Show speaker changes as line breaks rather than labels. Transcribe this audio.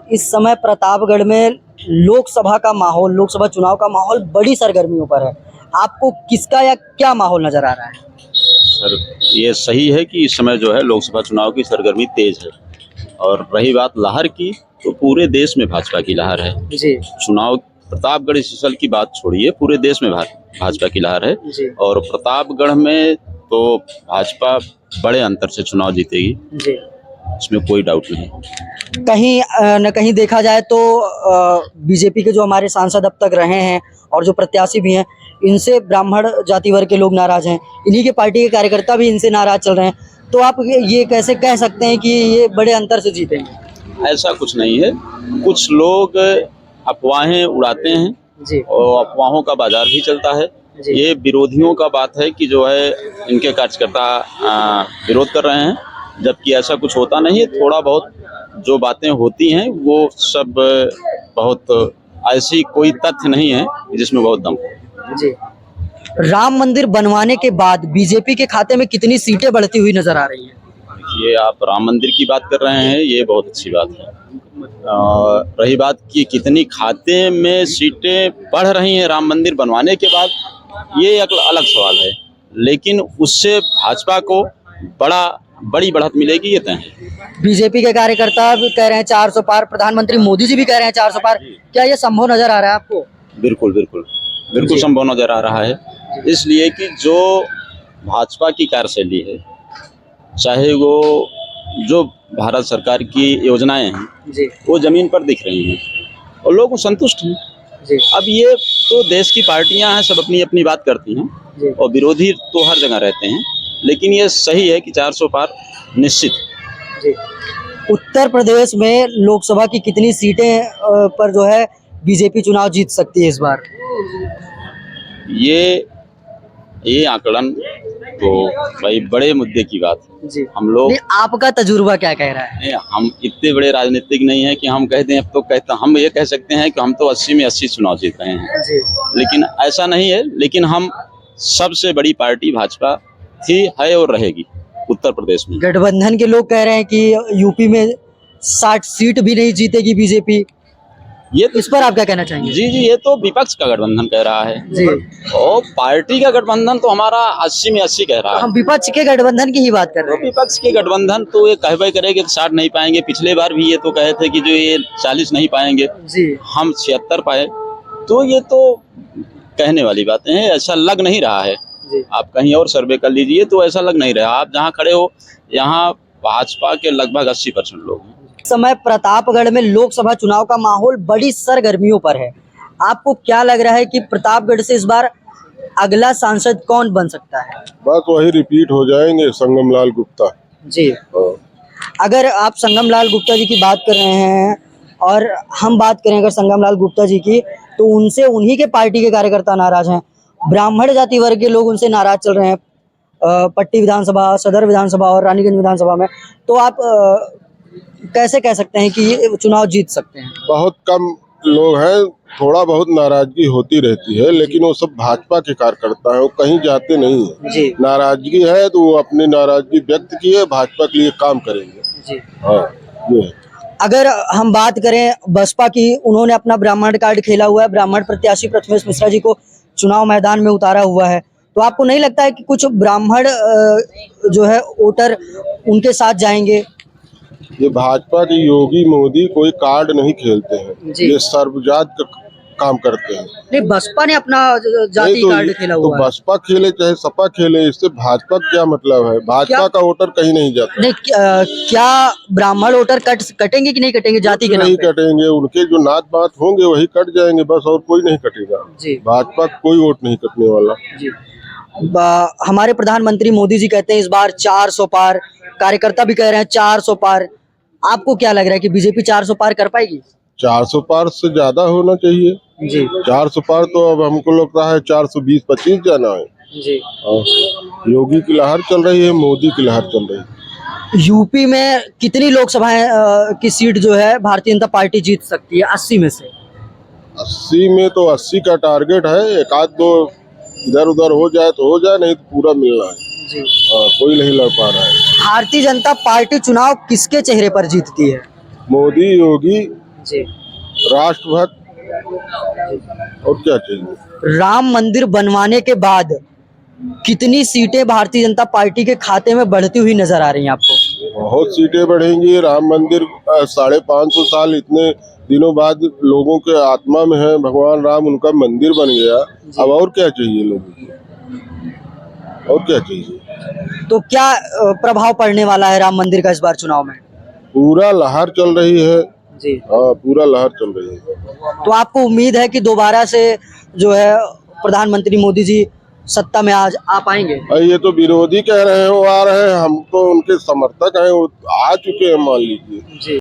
इस समय प्रतापगढ़ में लोकसभा का माहौल, लोकसभा चुनाव का माहौल बड़ी सरगर्मियों पर है। आपको किसका या क्या माहौल नजर आ रहा है?
सर, ये सही है कि इस समय जो है लोकसभा चुनाव की सरगर्मी तेज है। और रही बात लहर की, तो पूरे देश में भाजपा की लहर है।
जी
चुनाव प्रतापगढ़ स्थल की बात छोड़िए, पूरे देश में भाजपा की लहर है।
जी
और प्रतापगढ़ में तो भाजपा बड़े अंतर से चुनाव जीतेगी,
जी।
इसमें कोई डाउट नहीं।
कहीं न कहीं देखा जाए तो बीजेपी के जो हमारे सांसद अब तक रहे हैं और जो प्रत्याशी भी हैं, इनसे ब्राह्मण जाति वर्ग के लोग नाराज हैं। इन्हीं के पार्टी के कार्यकर्ता भी इनसे नाराज चल रहे हैं। तो आप ये कैसे कह सकते हैं कि ये बड़े अंतर से जीतेंगे?
ऐसा कुछ नहीं है। कुछ लोग अफवाहें उड़ाते हैं
जी
और अफवाहों का बाजार भी चलता है।
जी।
ये विरोधियों का बात है कि जो है इनके कार्यकर्ता विरोध कर रहे हैं, जबकि ऐसा कुछ होता नहीं है। थोड़ा बहुत जो बातें होती हैं वो सब बहुत ऐसी कोई तथ्य नहीं है जिसमें बहुत दम हो।
जी। राम मंदिर बनवाने के बाद बीजेपी के खाते में कितनी सीटें बढ़ती हुई नजर आ रही हैं?
ये आप राम मंदिर की बात कर रहे हैं, ये बहुत अच्छी बात है। रही बात कि कितनी खाते में सीटें बढ़ रही हैं राम मंदिर बनवाने के बाद, ये एक अलग सवाल है। लेकिन उससे भाजपा को बड़ी बढ़त मिलेगी, ये तय है।
बीजेपी के कार्यकर्ता भी कह रहे हैं 400 पार, प्रधानमंत्री मोदी जी भी कह रहे हैं 400 पार। क्या ये संभव नजर आ रहा है आपको?
बिल्कुल बिल्कुल बिल्कुल
जी।
संभव नजर आ रहा है। इसलिए कि जो भाजपा की कार्यशैली है, चाहे वो जो भारत सरकार की योजनाएं हैं,
जी
वो जमीन पर दिख रही हैं और लोग संतुष्ट हैं।
जी
अब ये तो देश की पार्टियां हैं, सब अपनी अपनी बात करती हैं
जी
और विरोधी तो हर जगह रहते हैं। लेकिन ये सही है कि 400 पार निश्चित।
जी। उत्तर प्रदेश में लोकसभा की कितनी सीटें पर जो है बीजेपी चुनाव जीत सकती है इस बार?
ये आकलन तो भाई बड़े मुद्दे की बात है।
जी।
हम लोग
नहीं, आपका तजुर्बा क्या कह रहा है?
हम इतने बड़े राजनीतिक नहीं है कि हम कहते हैं। अब तो कहते हम ये कह सकते हैं कि हम तो 80 में 80 चुनाव जीत रहे हैं,
जी
लेकिन ऐसा नहीं है। लेकिन हम सबसे बड़ी पार्टी भाजपा थी, है और रहेगी उत्तर प्रदेश में।
गठबंधन के लोग कह रहे हैं कि यूपी में 60 सीट भी नहीं जीतेगी बीजेपी।
ये तो
इस पर आप क्या कहना चाहेंगे?
जी जी, ये तो विपक्ष का गठबंधन कह रहा है
जी।
और पार्टी का गठबंधन तो हमारा 80 में 80 कह रहा है।
हम विपक्ष के गठबंधन की ही बात कर
तो
रहे हैं।
विपक्ष के गठबंधन तो ये कहवे करेंगे कि 60 नहीं पाएंगे। पिछले बार भी ये तो कहे थे कि जो ये 40 नहीं पाएंगे,
जी
हम 76 पाए। तो ये तो कहने वाली बातें हैं, ऐसा लग नहीं रहा है।
जी
आप कहीं और सर्वे कर लीजिए तो ऐसा लग नहीं रहा। आप जहाँ खड़े हो यहाँ भाजपा के लगभग 80% लोग हैं।
इस समय प्रतापगढ़ में लोकसभा चुनाव का माहौल बड़ी सरगर्मियों पर है। आपको क्या लग रहा है कि प्रतापगढ़ से इस बार अगला सांसद कौन बन सकता है?
बस वही रिपीट हो जाएंगे, संगम लाल गुप्ता।
जी। अगर आप संगम लाल गुप्ता जी की बात कर रहे हैं और हम बात करें अगर संगम लाल गुप्ता जी की, तो उनसे उन्हीं के पार्टी के कार्यकर्ता नाराज हैं। ब्राह्मण जाति वर्ग के लोग उनसे नाराज चल रहे हैं पट्टी विधानसभा, सदर विधानसभा और रानीगंज विधानसभा में। तो आप कैसे कह सकते हैं कि ये चुनाव जीत सकते हैं?
बहुत कम लोग हैं, थोड़ा बहुत नाराजगी होती रहती है, लेकिन वो सब भाजपा के कार्यकर्ता हैं, वो कहीं जाते नहीं है।
जी
नाराजगी है तो वो अपनी नाराजगी व्यक्त किए, भाजपा के लिए काम करेंगे।
जी।
हाँ, ये है।
अगर हम बात करें बसपा की, उन्होंने अपना ब्राह्मण कार्ड खेला हुआ है, ब्राह्मण प्रत्याशी प्रथमेश मिश्रा जी को चुनाव मैदान में उतारा हुआ है। तो आपको नहीं लगता है कि कुछ ब्राह्मण जो है वोटर उनके साथ जाएंगे?
ये भाजपा की योगी मोदी कोई कार्ड नहीं खेलते हैं,
जी।
ये सर्वजात का काम करते हैं।
नहीं, बसपा ने अपना जाति
नहीं तो
कार्ड खेला
तो
हुआ है।
बसपा खेले चाहे सपा खेले, इससे भाजपा का क्या मतलब है? भाजपा
क्या?
का वोटर कहीं नहीं जाता।
नहीं, क्या ब्राह्मण वोटर कटेंगे कि नहीं कटेंगे जाति के नाम
नहीं
पे?
कटेंगे, उनके जो नात बात होंगे वही कट जाएंगे बस, और कोई नहीं कटेगा।
जी
भाजपा का कोई वोट नहीं कटने वाला।
जी। हमारे प्रधानमंत्री मोदी जी कहते हैं इस बार 400 पार, कार्यकर्ता भी कह रहे हैं 400 पार। आपको क्या लग रहा है कि बीजेपी 400 पार कर पाएगी?
400 पार से ज्यादा होना चाहिए।
जी
400 पार तो अब हमको लगता है 420-25 जाना है।
जी।
और योगी की लहर चल रही है, मोदी की लहर चल रही है।
यूपी में कितनी लोकसभाएं की सीट जो है भारतीय जनता पार्टी जीत सकती है 80 में से?
80 में तो 80 का टारगेट है, एक आध दो इधर उधर हो जाए तो हो जाए, नहीं तो पूरा मिलना है।
जी।
कोई नहीं लड़ पा रहा है।
भारतीय जनता पार्टी चुनाव किसके चेहरे पर जीतती है?
मोदी योगी
जी।
राष्ट्रभक्त, और क्या चाहिए।
राम मंदिर बनवाने के बाद कितनी सीटें भारतीय जनता पार्टी के खाते में बढ़ती हुई नजर आ रही हैं आपको?
बहुत सीटें बढ़ेंगी। राम मंदिर 550 साल इतने दिनों बाद लोगों के आत्मा में है, भगवान राम उनका मंदिर बन गया। अब और क्या चाहिए लोगों को, और क्या चाहिए।
तो क्या प्रभाव पड़ने वाला है राम मंदिर का इस बार चुनाव में?
पूरा लहर चल रही है।
जी।
हाँ, पूरा लहर चल रही है।
तो आपको उम्मीद है कि दोबारा से जो है प्रधानमंत्री मोदी जी सत्ता में आज आ पाएंगे?
ये तो विरोधी कह रहे हैं वो आ रहे हैं, हम तो उनके समर्थक हैं, वो आ चुके हैं मान लीजिए।
जी।